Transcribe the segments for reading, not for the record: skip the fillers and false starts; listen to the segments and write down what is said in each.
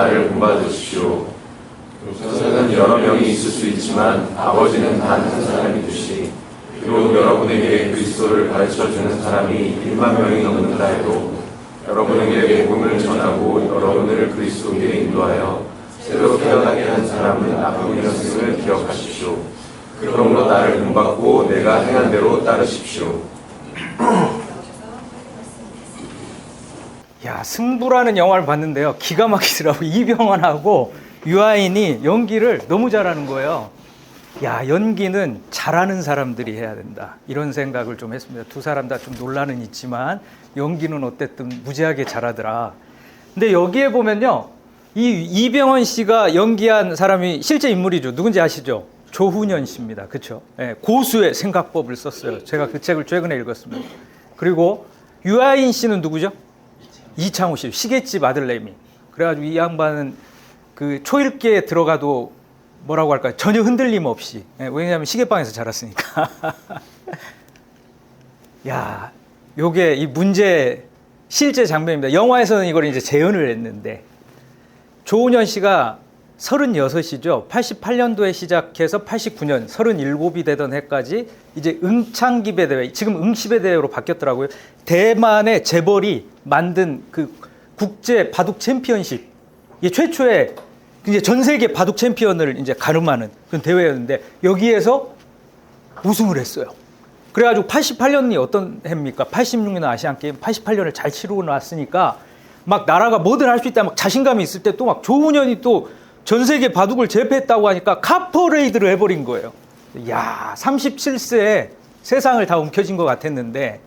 나를 본받으십시오. 저는 여러 명이 있을 수 있지만 아버지는 단 한 사람이듯이 비록 여러분에게 그리스도를 가르쳐주는 사람이 1만 명이 넘는다 해도 여러분에게 복음을 전하고 여러분을 그리스도께 인도하여 새로 태어나게 한 사람은 나쁜 일었음을 기억하십시오. 그러므로 나를 본받고 내가 행한 대로 따르십시오. 야, 승부라는 영화를 봤는데요. 기가 막히더라고. 이병헌하고 유아인이 연기를 너무 잘하는 거예요. 야, 연기는 잘하는 사람들이 해야 된다. 이런 생각을 좀 했습니다. 두 사람 다 좀 논란은 있지만 연기는 어쨌든 무지하게 잘하더라. 근데 여기에 보면요. 이 이병헌 씨가 연기한 사람이 실제 인물이죠. 누군지 아시죠? 조훈현 씨입니다. 그렇죠? 네, 고수의 생각법을 썼어요. 제가 그 책을 최근에 읽었습니다. 그리고 유아인 씨는 누구죠? 이창호 씨, 시계집 아들내미. 그래가지고 이 양반은 그 초읽기에 들어가도 뭐라고 할까요? 전혀 흔들림 없이. 왜냐하면 시계방에서 자랐으니까. 야, 요게 이 문제 실제 장면입니다. 영화에서는 이걸 이제 재현을 했는데 조훈현 씨가 36이죠. 88년도에 시작해서 89년 37이 되던 해까지 이제 응창기배 대회, 지금 응시배 대회로 바뀌었더라고요. 대만의 재벌이 만든 그 국제 바둑 챔피언십, 이게 최초의 이제 전 세계 바둑 챔피언을 이제 가름하는 그런 대회였는데 여기에서 우승을 했어요. 그래가지고 88년이 어떤 해입니까? 86년 아시안 게임 88년을 잘 치르고 나왔으니까 막 나라가 뭐든 할 수 있다 막 자신감이 있을 때 또 막 조훈현이 또 전 세계 바둑을 제패했다고 하니까 카퍼레이드를 해버린 거예요. 야, 37세에 세상을 다 움켜쥔 것 같았는데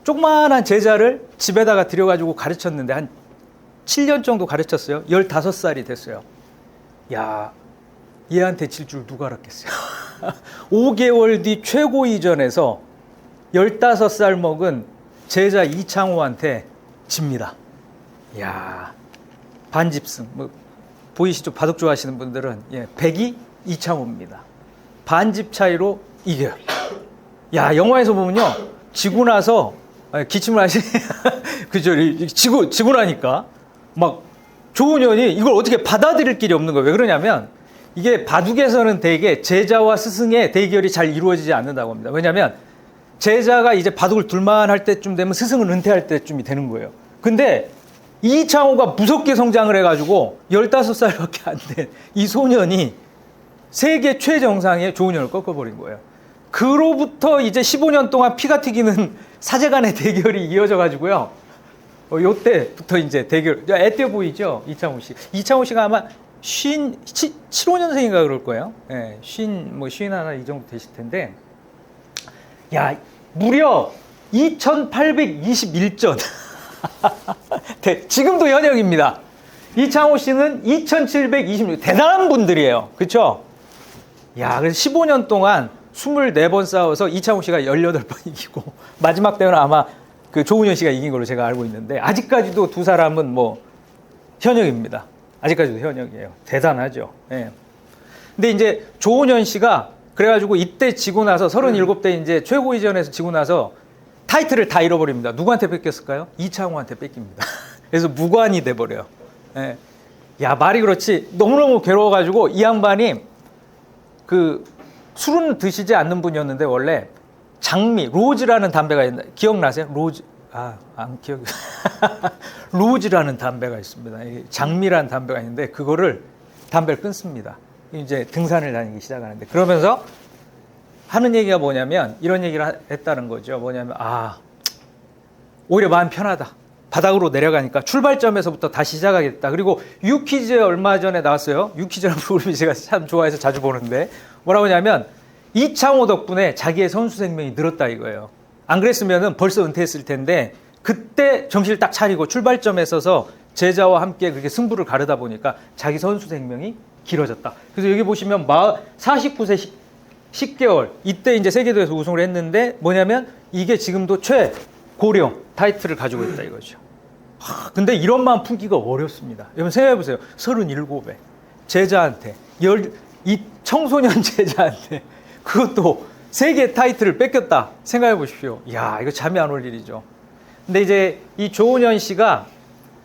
조그마한 제자를 집에다가 들여가지고 가르쳤는데 한 7년 정도 가르쳤어요. 15살이 됐어요. 야, 얘한테 질 줄 누가 알았겠어요. 5개월 뒤 최고위전에서 15살 먹은 제자 이창호한테 집니다. 야, 반집승. 뭐 보이시죠? 바둑 좋아하시는 분들은 백이 이창호입니다. 반집 차이로 이겨요. 야, 영화에서 보면요, 지고 나서 기침을 하시, 그죠? 지고 나니까 막 조훈현이 이걸 어떻게 받아들일 길이 없는 거예요. 왜 그러냐면 이게 바둑에서는 대개 제자와 스승의 대결이 잘 이루어지지 않는다고 합니다. 왜냐하면 제자가 이제 바둑을 둘만할 때쯤 되면 스승은 은퇴할 때쯤이 되는 거예요. 근데 이창호가 무섭게 성장을 해가지고 15살밖에 안 된 이 소년이 세계 최정상의 조훈현을 꺾어버린 거예요. 그로부터 이제 15년 동안 피가 튀기는 사제간의 대결이 이어져 가지고요. 요때부터 이제 대결, 애때 보이죠? 이창호 씨. 이창호 씨가 아마 75년생인가 그럴 거예요. 예, 51 이 정도 되실 텐데. 야, 무려 2821전. 지금도 현역입니다. 이창호 씨는 2726. 대단한 분들이에요. 그렇죠? 야, 그래서 15년 동안 24번 싸워서 이창호 씨가 18번 이기고 마지막 대회는 아마 그 조훈현 씨가 이긴 걸로 제가 알고 있는데 아직까지도 두 사람은 뭐 현역입니다. 아직까지도 현역이에요. 대단하죠. 예. 근데 이제 조훈현 씨가 그래가지고 이때 지고 나서 37대 이제 최고위전에서 지고 나서 타이틀을 다 잃어버립니다. 누구한테 뺏겼을까요? 이창호한테 뺏깁니다. 그래서 무관이 돼버려요. 예. 야, 말이 그렇지. 너무너무 괴로워가지고 이 양반이 그 술은 드시지 않는 분이었는데 원래 장미, 로즈라는 담배가 있는데 기억나세요? 로즈, 안 기억. 로즈라는 담배가 있습니다. 장미라는 담배가 있는데 그거를 담배를 끊습니다. 이제 등산을 다니기 시작하는데 그러면서 하는 얘기가 뭐냐면 이런 얘기를 했다는 거죠. 뭐냐면 오히려 마음 편하다. 바닥으로 내려가니까 출발점에서부터 다시 시작하겠다. 그리고 유퀴즈에 얼마 전에 나왔어요. 유퀴즈라는 프로그램이 제가 참 좋아해서 자주 보는데 뭐라고 하냐면 이창호 덕분에 자기의 선수 생명이 늘었다 이거예요. 안 그랬으면 벌써 은퇴했을 텐데 그때 정신을 딱 차리고 출발점에 서서 제자와 함께 그렇게 승부를 가르다 보니까 자기 선수 생명이 길어졌다. 그래서 여기 보시면 49세 10개월 이때 이제 세계대회에서 우승을 했는데 뭐냐면 이게 지금도 최고령 타이틀을 가지고 있다 이거죠. 근데 이런 마음 품기가 어렵습니다. 여러분 생각해 보세요. 37에 제자한테 이 청소년 제자한테 그것도 세계 타이틀을 뺏겼다 생각해 보십시오. 이야, 이거 잠이 안 올 일이죠. 근데 이제 이 조훈현 씨가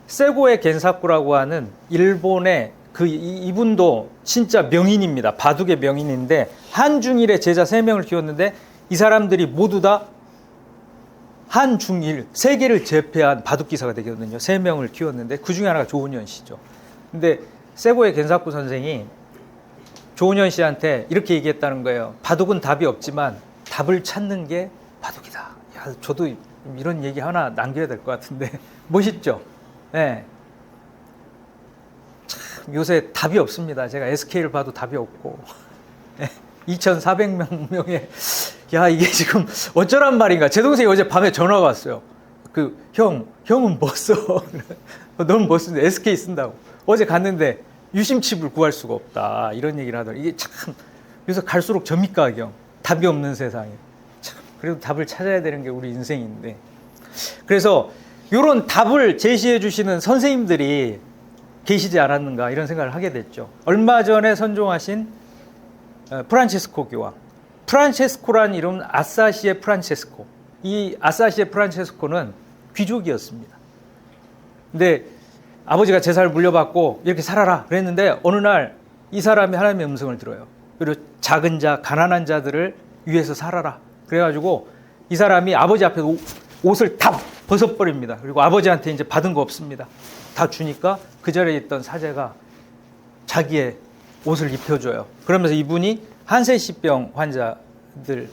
세고의 겐사쿠라고 하는 일본의 이분도 진짜 명인입니다. 바둑의 명인인데 한중일의 제자 3명을 키웠는데 이 사람들이 모두 다 한중일 세계를 제패한 바둑기사가 되거든요. 3명을 키웠는데 그 중에 하나가 조은현 씨죠. 근데 세고의 겐사쿠 선생이 조은현 씨한테 이렇게 얘기했다는 거예요. 바둑은 답이 없지만 답을 찾는 게 바둑이다. 야, 저도 이런 얘기 하나 남겨야 될 것 같은데 멋있죠? 네. 참 요새 답이 없습니다. 제가 SK를 봐도 답이 없고 2,400명의 야 이게 지금 어쩌란 말인가. 제 동생이 어제 밤에 전화가 왔어요. 형은 뭐 써? 너는 뭐 쓰는데 SK 쓴다고. 어제 갔는데 유심칩을 구할 수가 없다 이런 얘기를 하더라고요. 이게 참 요새 갈수록 점입가경 답이 없는 세상에 참 그래도 답을 찾아야 되는 게 우리 인생인데 그래서 이런 답을 제시해 주시는 선생님들이 계시지 않았는가 이런 생각을 하게 됐죠. 얼마 전에 선종하신 프란체스코 교황. 프란체스코라는 이름은 아사시의 프란체스코. 이 아사시의 프란체스코는 귀족이었습니다. 근데 아버지가 제사를 물려받고 이렇게 살아라 그랬는데 어느 날 이 사람이 하나님의 음성을 들어요. 그리고 작은 자, 가난한 자들을 위해서 살아라. 그래가지고 이 사람이 아버지 앞에서 옷을 다 벗어버립니다. 그리고 아버지한테 이제 받은 거 없습니다. 다 주니까 그 자리에 있던 사제가 자기의 옷을 입혀줘요. 그러면서 이분이 한세시병 환자들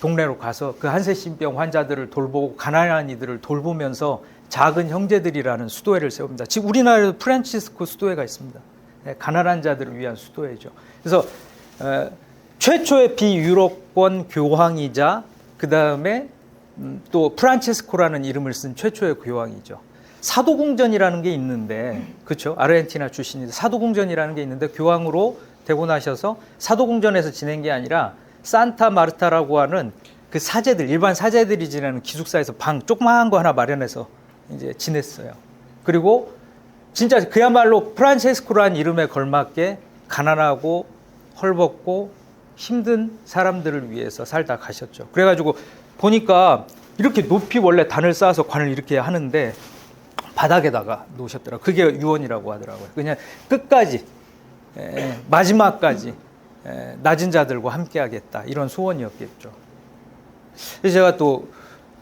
동네로 가서 그 한세시병 환자들을 돌보고 가난한 이들을 돌보면서 작은 형제들이라는 수도회를 세웁니다. 지금 우리나라에도 프란치스코 수도회가 있습니다. 가난한 자들을 위한 수도회죠. 그래서 최초의 비유럽권 교황이자 그 다음에 또 프란체스코라는 이름을 쓴 최초의 교황이죠. 사도궁전이라는 게 있는데, 그렇죠? 아르헨티나 출신인데 사도궁전이라는 게 있는데 교황으로 되고 나셔서 사도궁전에서 지낸 게 아니라 산타 마르타라고 하는 그 사제들, 일반 사제들이 지내는 기숙사에서 방 조그마한 거 하나 마련해서 이제 지냈어요. 그리고 진짜 그야말로 프란체스코라는 이름에 걸맞게 가난하고 헐벗고 힘든 사람들을 위해서 살다 가셨죠. 그래가지고 보니까 이렇게 높이 원래 단을 쌓아서 관을 이렇게 하는데 바닥에다가 놓으셨더라고요. 그게 유언이라고 하더라고요. 그냥 끝까지 마지막까지 낮은 자들과 함께 하겠다 이런 소원이었겠죠. 그래서 제가 또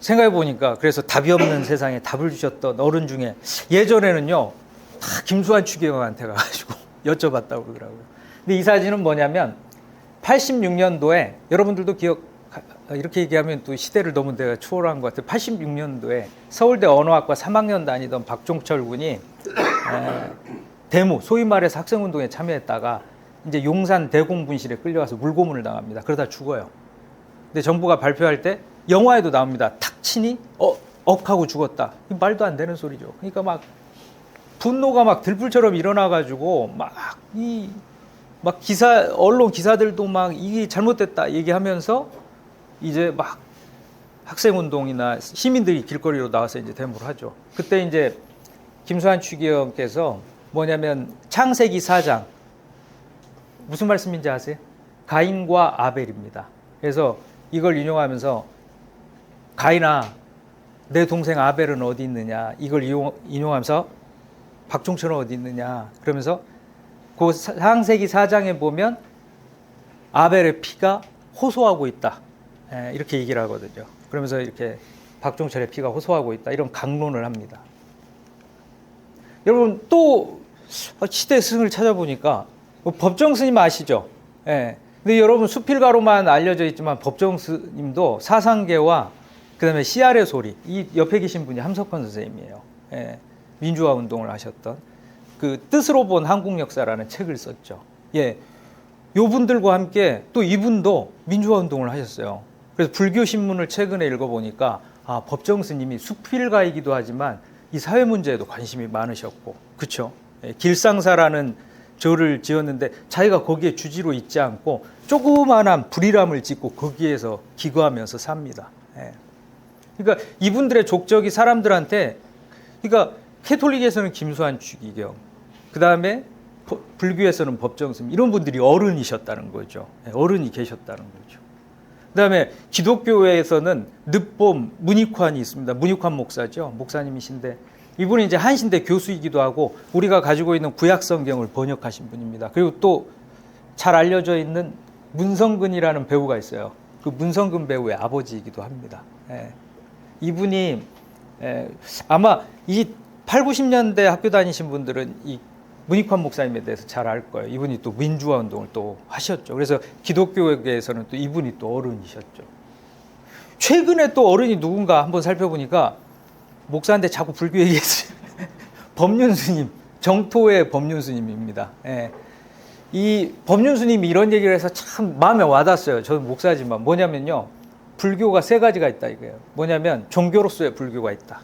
생각해 보니까 그래서 답이 없는 세상에 답을 주셨던 어른 중에 예전에는요 다 김수환 추기경한테 가가지고 여쭤봤다고 그러더라고요. 근데 이 사진은 뭐냐면 86년도에 여러분들도 이렇게 얘기하면 또 시대를 너무 내가 초월한 것 같아요. 86년도에 서울대 언어학과 3학년 다니던 박종철 군이 데모, 소위 말해서 학생운동에 참여했다가 이제 용산 대공분실에 끌려가서 물고문을 당합니다. 그러다 죽어요. 근데 정부가 발표할 때 영화에도 나옵니다. 탁 치니 억하고 죽었다. 말도 안 되는 소리죠. 그러니까 막 분노가 막 들불처럼 일어나가지고 막 기사 언론 기사들도 막 이게 잘못됐다 얘기하면서 이제 막 학생운동이나 시민들이 길거리로 나와서 이제 데모를 하죠. 그때 이제 김수환 추기경께서 뭐냐면 창세기 4장 무슨 말씀인지 아세요? 가인과 아벨입니다. 그래서 이걸 인용하면서 가인아 내 동생 아벨은 어디 있느냐 이걸 인용하면서 박종철은 어디 있느냐 그러면서 그 창세기 4장에 보면 아벨의 피가 호소하고 있다 이렇게 얘기를 하거든요. 그러면서 이렇게 박종철의 피가 호소하고 있다 이런 강론을 합니다. 여러분 또 시대 스승을 찾아보니까 법정 스님 아시죠? 예. 근데 여러분 수필가로만 알려져 있지만 법정 스님도 사상계와 그다음에 씨알의 소리 이 옆에 계신 분이 함석헌 선생님이에요. 예. 민주화 운동을 하셨던 그 뜻으로 본 한국 역사라는 책을 썼죠. 예. 요 분들과 함께 또 이분도 민주화 운동을 하셨어요. 그래서 불교 신문을 최근에 읽어보니까 법정 스님이 수필가이기도 하지만 이 사회 문제에도 관심이 많으셨고, 그렇죠? 예. 길상사라는 절을 지었는데 자기가 거기에 주지로 있지 않고 조그만한 불이람을 짓고 거기에서 기거하면서 삽니다. 예. 그러니까 이분들의 족적이 사람들한테 그러니까 캐톨릭에서는 김수환 추기경, 그 다음에 불교에서는 법정스님 이런 분들이 어른이셨다는 거죠. 예, 어른이 계셨다는 거죠. 그 다음에 기독교회에서는 늦봄 문익환이 있습니다. 문익환 목사죠. 목사님이신데 이분이 이제 한신대 교수이기도 하고 우리가 가지고 있는 구약 성경을 번역하신 분입니다. 그리고 또 잘 알려져 있는 문성근이라는 배우가 있어요. 그 문성근 배우의 아버지이기도 합니다. 예. 이분이 아마 이 8, 90년대 학교 다니신 분들은 이 문익환 목사님에 대해서 잘 알 거예요. 이분이 또 민주화 운동을 또 하셨죠. 그래서 기독교계에서는 또 이분이 또 어른이셨죠. 최근에 또 어른이 누군가 한번 살펴보니까 목사인데 자꾸 불교 얘기했어요. 법륜스님, 정토의 법륜스님입니다. 예. 이 법륜스님이 이런 얘기를 해서 참 마음에 와닿았어요. 저는 목사지만 뭐냐면요, 불교가 세 가지가 있다 이거예요. 뭐냐면 종교로서의 불교가 있다.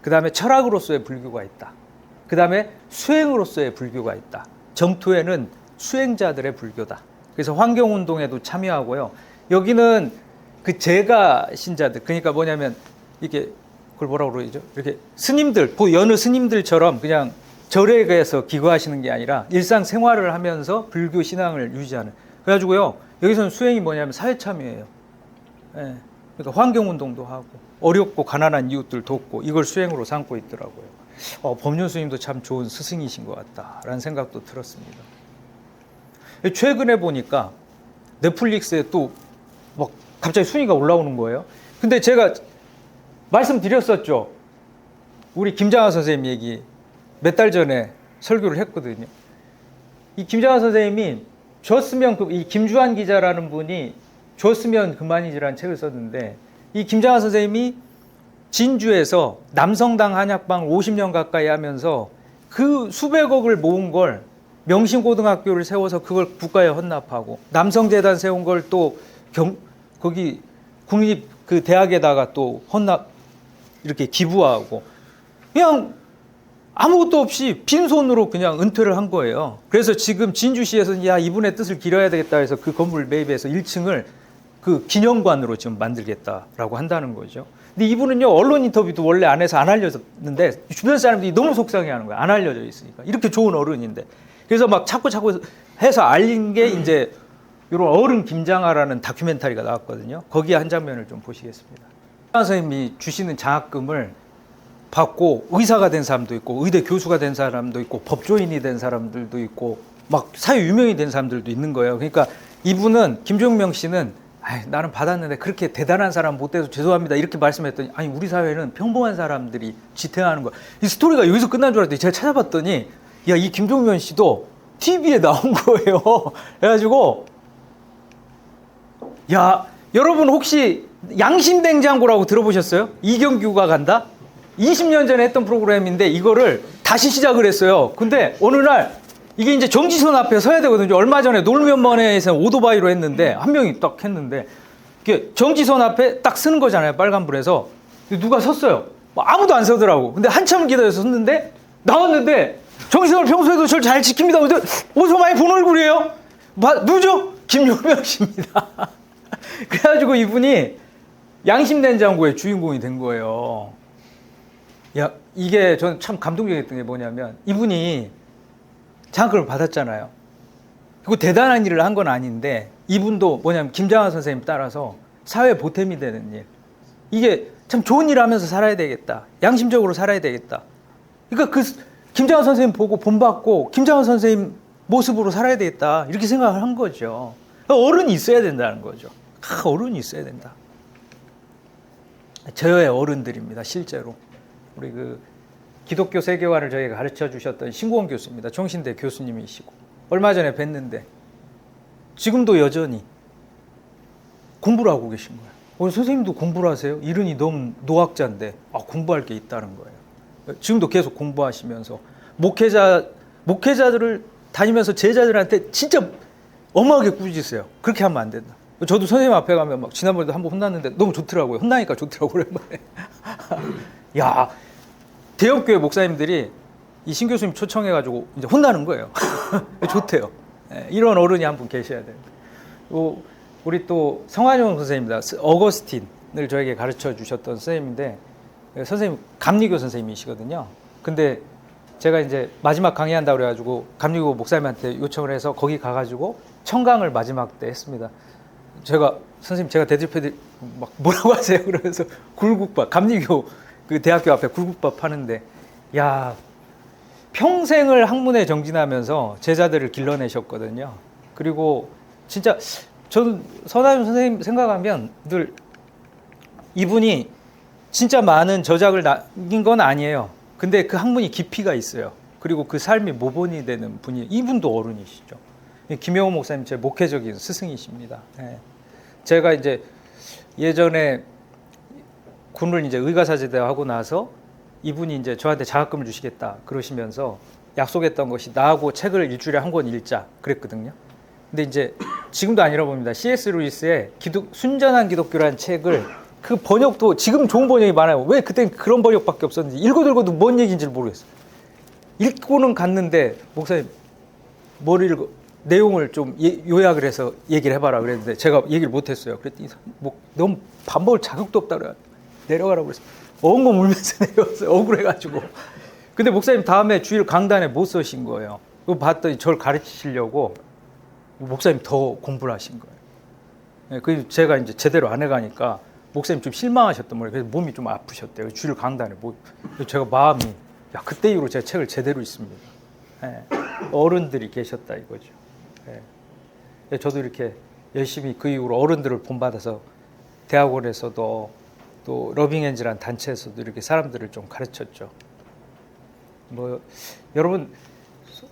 그 다음에 철학으로서의 불교가 있다. 그 다음에 수행으로서의 불교가 있다. 정토에는 수행자들의 불교다. 그래서 환경운동에도 참여하고요. 여기는 그 제가 신자들, 그러니까 뭐냐면 이게 그걸 뭐라고 그러죠? 이렇게 스님들, 여느 스님들처럼 그냥 절에 가서 기거하시는 게 아니라 일상생활을 하면서 불교 신앙을 유지하는. 그래가지고요, 여기서는 수행이 뭐냐면 사회참여예요. 예. 그러니까 환경운동도 하고 어렵고 가난한 이웃들 돕고 이걸 수행으로 삼고 있더라고요. 법륜 스님도 참 좋은 스승이신 것 같다라는 생각도 들었습니다. 최근에 보니까 넷플릭스에 또 막 갑자기 순위가 올라오는 거예요. 근데 제가 말씀드렸었죠. 우리 김장하 선생님 얘기 몇 달 전에 설교를 했거든요. 이 김장하 선생님이 줬으면 이 김주환 기자라는 분이 줬으면 그만이지라는 책을 썼는데, 이 김장하 선생님이 진주에서 남성당 한약방을 50년 가까이 하면서 그 수백억을 모은 걸 명신고등학교를 세워서 그걸 국가에 헌납하고, 남성재단 세운 걸 또 거기 국립 그 대학에다가 또 헌납 이렇게 기부하고, 그냥 아무것도 없이 빈손으로 그냥 은퇴를 한 거예요. 그래서 지금 진주시에서는 야, 이분의 뜻을 기려야 되겠다 해서 그 건물 매입해서 1층을 그 기념관으로 지금 만들겠다라고 한다는 거죠. 근데 이분은요, 언론 인터뷰도 원래 안 해서 안 알려졌는데 주변 사람들이 너무 속상해하는 거예요. 안 알려져 있으니까. 이렇게 좋은 어른인데. 그래서 막 자꾸 해서 알린 게 이제 이런 어른 김장하라는 다큐멘터리가 나왔거든요. 거기에 한 장면을 좀 보시겠습니다. 선생님이 주시는 장학금을 받고 의사가 된 사람도 있고 의대 교수가 된 사람도 있고 법조인이 된 사람들도 있고 막 사회 유명이 된 사람들도 있는 거예요. 그러니까 이분은, 김종명 씨는 나는 받았는데 그렇게 대단한 사람 못 돼서 죄송합니다 이렇게 말씀했더니, 아니 우리 사회는 평범한 사람들이 지탱하는 거야. 이 스토리가 여기서 끝난 줄 알았더니 제가 찾아봤더니 야, 이 김종명 씨도 TV에 나온 거예요. 그래가지고 야, 여러분 혹시 양심냉장고라고 들어보셨어요? 이경규가 간다? 20년 전에 했던 프로그램인데 이거를 다시 시작을 했어요. 근데 어느 날 이게 이제 정지선 앞에 서야 되거든요. 얼마 전에 놀면만에서 오토바이로 했는데 한 명이 딱 했는데 이게 정지선 앞에 딱 서는 거잖아요. 빨간불에서. 누가 섰어요. 아무도 안 서더라고. 근데 한참 기다려서 섰는데 나왔는데 정지선을 평소에도 저를 잘 지킵니다. 근데 어디서 많이 본 얼굴이에요? 누구죠? 김용명 씨입니다. 그래가지고 이분이 양심냉장고의 주인공이 된 거예요. 야, 이게 저는 참 감동적이었던 게 뭐냐면 이분이 장학금을 받았잖아요. 그리고 대단한 일을 한 건 아닌데 이분도 뭐냐면 김장하 선생님 따라서 사회 보탬이 되는 일, 이게 참 좋은 일을 하면서 살아야 되겠다, 양심적으로 살아야 되겠다. 그러니까 그 김장하 선생님 보고 본받고 김장하 선생님 모습으로 살아야 되겠다 이렇게 생각을 한 거죠. 어른이 있어야 된다는 거죠. 어른이 있어야 된다. 저의 어른들입니다. 실제로 우리 그 기독교 세계관을 저희가 가르쳐 주셨던 신고원 교수입니다. 총신대 교수님이시고 얼마 전에 뵀는데 지금도 여전히 공부를 하고 계신 거예요. 선생님도 공부를 하세요? 이른이 너무 노학자인데 공부할 게 있다는 거예요. 지금도 계속 공부하시면서 목회자들을 다니면서 제자들한테 진짜 엄하게 꾸짖으세요. 그렇게 하면 안 된다. 저도 선생님 앞에 가면 막 지난번에도 한번 혼났는데 너무 좋더라고요. 혼나니까 좋더라고요. 오랜만에. 야, 대형교회 목사님들이 이 신 교수님 초청해가지고 이제 혼나는 거예요. 좋대요. 이런 어른이 한 분 계셔야 됩니다. 우리 또 성환용 선생님입니다. 어거스틴을 저에게 가르쳐 주셨던 선생님인데, 선생님 감리교 선생님이시거든요. 근데 제가 이제 마지막 강의한다고 그래가지고 감리교 목사님한테 요청을 해서 거기 가가지고 청강을 마지막 때 했습니다. 선생님 제가 대접해드릴 막 뭐라고 하세요? 그러면서 굴국밥, 감리교 그 대학교 앞에 굴국밥 파는데 야, 평생을 학문에 정진하면서 제자들을 길러내셨거든요. 그리고 진짜 저는 선하윤 선생님 생각하면 늘 이분이 진짜 많은 저작을 남긴 건 아니에요. 근데 그 학문이 깊이가 있어요. 그리고 그 삶이 모본이 되는 분이, 이분도 어른이시죠. 김영호 목사님 제 목회적인 스승이십니다. 예. 제가 이제 예전에 군을 이제 의가사제대 하고 나서 이분이 이제 저한테 장학금을 주시겠다 그러시면서 약속했던 것이 나하고 책을 일주일에 한 권 읽자 그랬거든요. 근데 이제 지금도 안 잃어봅니다. C.S. 루이스의 순전한 기독교라는 책을, 그 번역도 지금 좋은 번역이 많아요. 왜 그땐 그런 번역밖에 없었는지 읽어도 뭔 얘기인지 모르겠어요. 읽고는 갔는데 목사님 뭘 읽어? 내용을 좀 요약을 해서 얘기를 해봐라 그랬는데 제가 얘기를 못했어요. 그랬더니 뭐 너무 밥 먹을 자격도 없다 그래. 내려가라고 그랬어요. 엉엉 울면서 내려왔어요. 억울해가지고. 근데 목사님 다음에 주일 강단에 못 서신 거예요. 그거 봤더니 저를 가르치시려고 목사님 더 공부를 하신 거예요. 네, 그래서 제가 이제 제대로 안 해가니까 목사님 좀 실망하셨던 거예요. 그래서 몸이 좀 아프셨대요. 주일 강단에 못. 제가 마음이, 야, 그때 이후로 제가 책을 제대로 읽습니다. 네, 어른들이 계셨다 이거죠. 네. 저도 이렇게 열심히 그 이후로 어른들을 본받아서 대학원에서도 또 러빙엔즈라는 단체에서도 이렇게 사람들을 좀 가르쳤죠. 뭐 여러분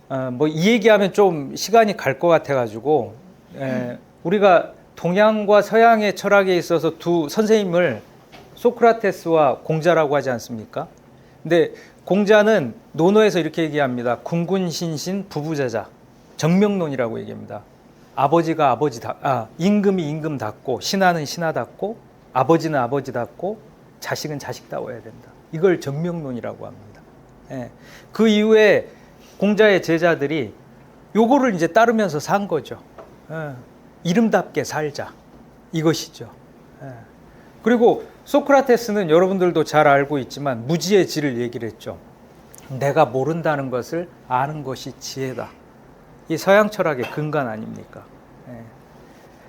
뭐 이 얘기하면 좀 시간이 갈 것 같아가지고 우리가 동양과 서양의 철학에 있어서 두 선생님을 소크라테스와 공자라고 하지 않습니까? 근데 공자는 논어에서 이렇게 얘기합니다. 군군신신 부부자자 정명론이라고 얘기합니다. 아버지가 임금이 임금답고 신하는 신하답고 아버지는 아버지답고 자식은 자식다워야 된다. 이걸 정명론이라고 합니다. 예. 그 이후에 공자의 제자들이 요거를 이제 따르면서 산 거죠. 예. 이름답게 살자. 이것이죠. 예. 그리고 소크라테스는 여러분들도 잘 알고 있지만 무지의 지를 얘기를 했죠. 내가 모른다는 것을 아는 것이 지혜다. 이 서양 철학의 근간 아닙니까? 예.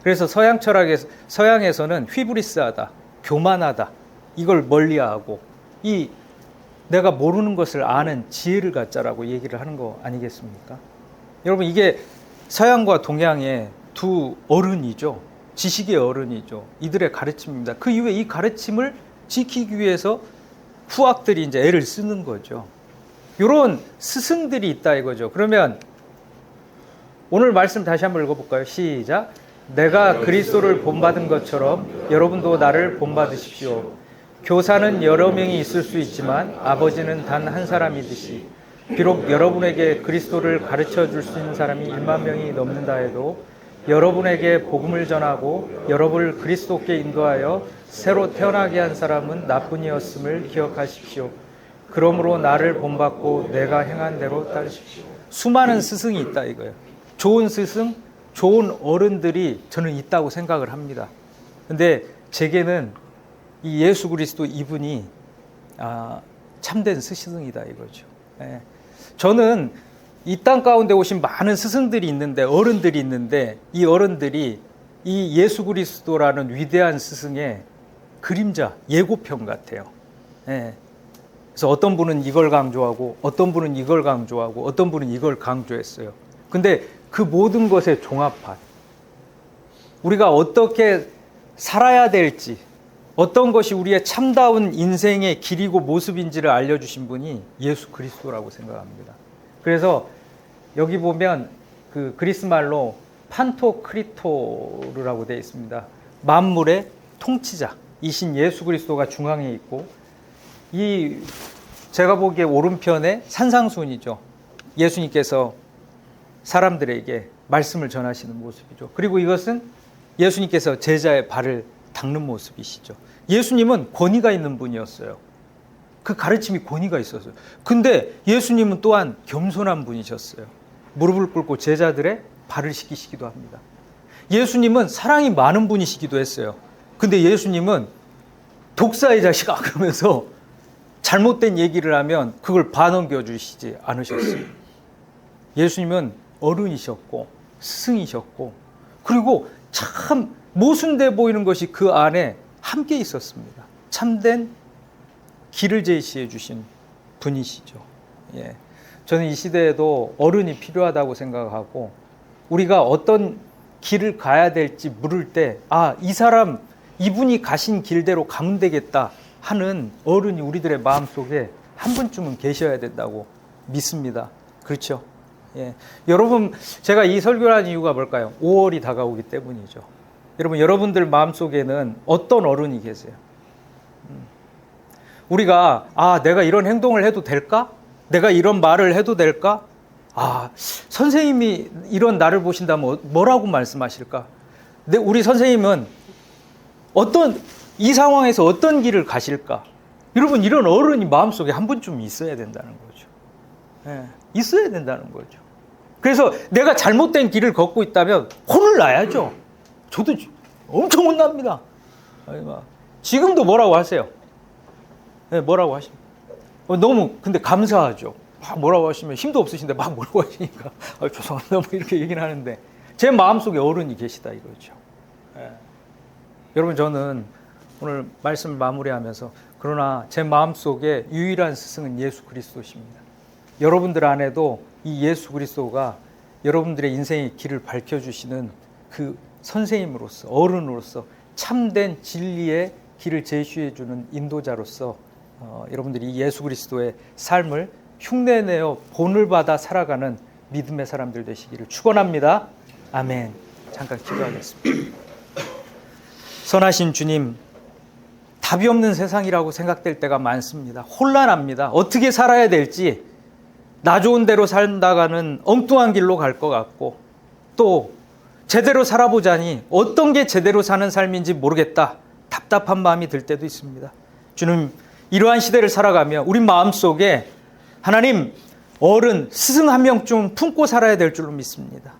그래서 서양에서는 휘브리스하다, 교만하다, 이걸 멀리하고 이 내가 모르는 것을 아는 지혜를 갖자라고 얘기를 하는 거 아니겠습니까? 여러분 이게 서양과 동양의 두 어른이죠. 지식의 어른이죠. 이들의 가르침입니다. 그 이후에 이 가르침을 지키기 위해서 후학들이 이제 애를 쓰는 거죠. 이런 스승들이 있다 이거죠. 그러면 오늘 말씀 다시 한번 읽어볼까요? 시작. 내가 그리스도를 본받은 것처럼 여러분도 나를 본받으십시오. 교사는 여러 명이 있을 수 있지만 아버지는 단 한 사람이듯이 비록 여러분에게 그리스도를 가르쳐 줄 수 있는 사람이 1만 명이 넘는다 해도 여러분에게 복음을 전하고 여러분을 그리스도께 인도하여 새로 태어나게 한 사람은 나뿐이었음을 기억하십시오. 그러므로 나를 본받고 내가 행한 대로 따르십시오. 수많은 스승이 있다 이거예요. 좋은 스승, 좋은 어른들이 저는 있다고 생각을 합니다. 근데 제게는 이 예수 그리스도 이분이 참된 스승이다 이거죠. 예. 저는 이 땅 가운데 오신 많은 스승들이 있는데 어른들이 있는데 이 어른들이 이 예수 그리스도라는 위대한 스승의 그림자, 예고편 같아요. 예. 그래서 어떤 분은 이걸 강조하고 어떤 분은 이걸 강조하고 어떤 분은 이걸 강조했어요. 근데 그 모든 것의 종합판, 우리가 어떻게 살아야 될지, 어떤 것이 우리의 참다운 인생의 길이고 모습인지를 알려주신 분이 예수 그리스도라고 생각합니다. 그래서 여기 보면 그 그리스 말로 판토크리토르라고 되어 있습니다. 만물의 통치자이신 예수 그리스도가 중앙에 있고, 이 제가 보기에 오른편에 산상수훈이죠. 예수님께서 사람들에게 말씀을 전하시는 모습이죠. 그리고 이것은 예수님께서 제자의 발을 닦는 모습이시죠. 예수님은 권위가 있는 분이었어요. 그 가르침이 권위가 있었어요. 근데 예수님은 또한 겸손한 분이셨어요. 무릎을 꿇고 제자들의 발을 씻기시기도 합니다. 예수님은 사랑이 많은 분이시기도 했어요. 근데 예수님은 독사의 자식아 그러면서 잘못된 얘기를 하면 그걸 반넘겨 주시지 않으셨어요. 예수님은 어른이셨고 스승이셨고, 그리고 참 모순돼 보이는 것이 그 안에 함께 있었습니다. 참된 길을 제시해 주신 분이시죠. 예. 저는 이 시대에도 어른이 필요하다고 생각하고 우리가 어떤 길을 가야 될지 물을 때 이 사람 이분이 가신 길대로 가면 되겠다 하는 어른이 우리들의 마음속에 한 분쯤은 계셔야 된다고 믿습니다. 그렇죠? 예. 여러분, 제가 이 설교를 한 이유가 뭘까요? 5월이 다가오기 때문이죠. 여러분, 여러분들 마음속에는 어떤 어른이 계세요? 우리가 내가 이런 행동을 해도 될까? 내가 이런 말을 해도 될까? 선생님이 이런 나를 보신다면 뭐라고 말씀하실까? 우리 선생님은 이 상황에서 어떤 길을 가실까? 여러분, 이런 어른이 마음속에 한 분쯤 있어야 된다는 거죠. 예, 있어야 된다는 거죠. 그래서 내가 잘못된 길을 걷고 있다면 혼을 나야죠. 저도 엄청 혼납니다. 지금도 뭐라고 하세요? 네, 뭐라고 하십니까? 너무 근데 감사하죠. 뭐라고 하시면 힘도 없으신데 뭐라고 하시니까 죄송합니다 이렇게 얘기는 하는데 제 마음속에 어른이 계시다 이거죠. 네. 여러분, 저는 오늘 말씀을 마무리하면서 그러나 제 마음속에 유일한 스승은 예수 그리스도십니다. 여러분들 안에도 이 예수 그리스도가 여러분들의 인생의 길을 밝혀주시는 그 선생님으로서, 어른으로서, 참된 진리의 길을 제시해주는 인도자로서 여러분들이 이 예수 그리스도의 삶을 흉내내어 본을 받아 살아가는 믿음의 사람들 되시기를 축원합니다. 아멘. 잠깐 기도하겠습니다. 선하신 주님, 답이 없는 세상이라고 생각될 때가 많습니다. 혼란합니다. 어떻게 살아야 될지 나 좋은 대로 살다가는 엉뚱한 길로 갈 것 같고 또 제대로 살아보자니 어떤 게 제대로 사는 삶인지 모르겠다. 답답한 마음이 들 때도 있습니다. 주님, 이러한 시대를 살아가며 우리 마음속에 하나님 어른, 스승 한 명쯤 품고 살아야 될 줄로 믿습니다.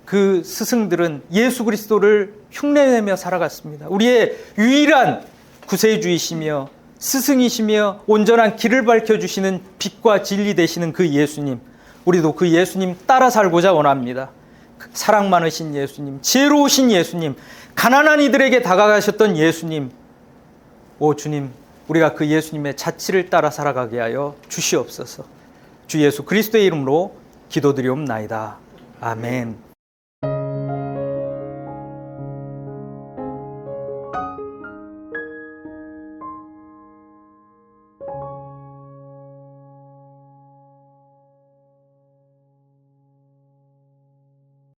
그 스승들은 예수 그리스도를 흉내내며 살아갔습니다. 우리의 유일한 구세주이시며 스승이시며 온전한 길을 밝혀주시는 빛과 진리 되시는 그 예수님, 우리도 그 예수님 따라 살고자 원합니다. 사랑 많으신 예수님, 지혜로우신 예수님, 가난한 이들에게 다가가셨던 예수님, 오 주님, 우리가 그 예수님의 자취를 따라 살아가게 하여 주시옵소서. 주 예수 그리스도의 이름으로 기도드리옵나이다. 아멘.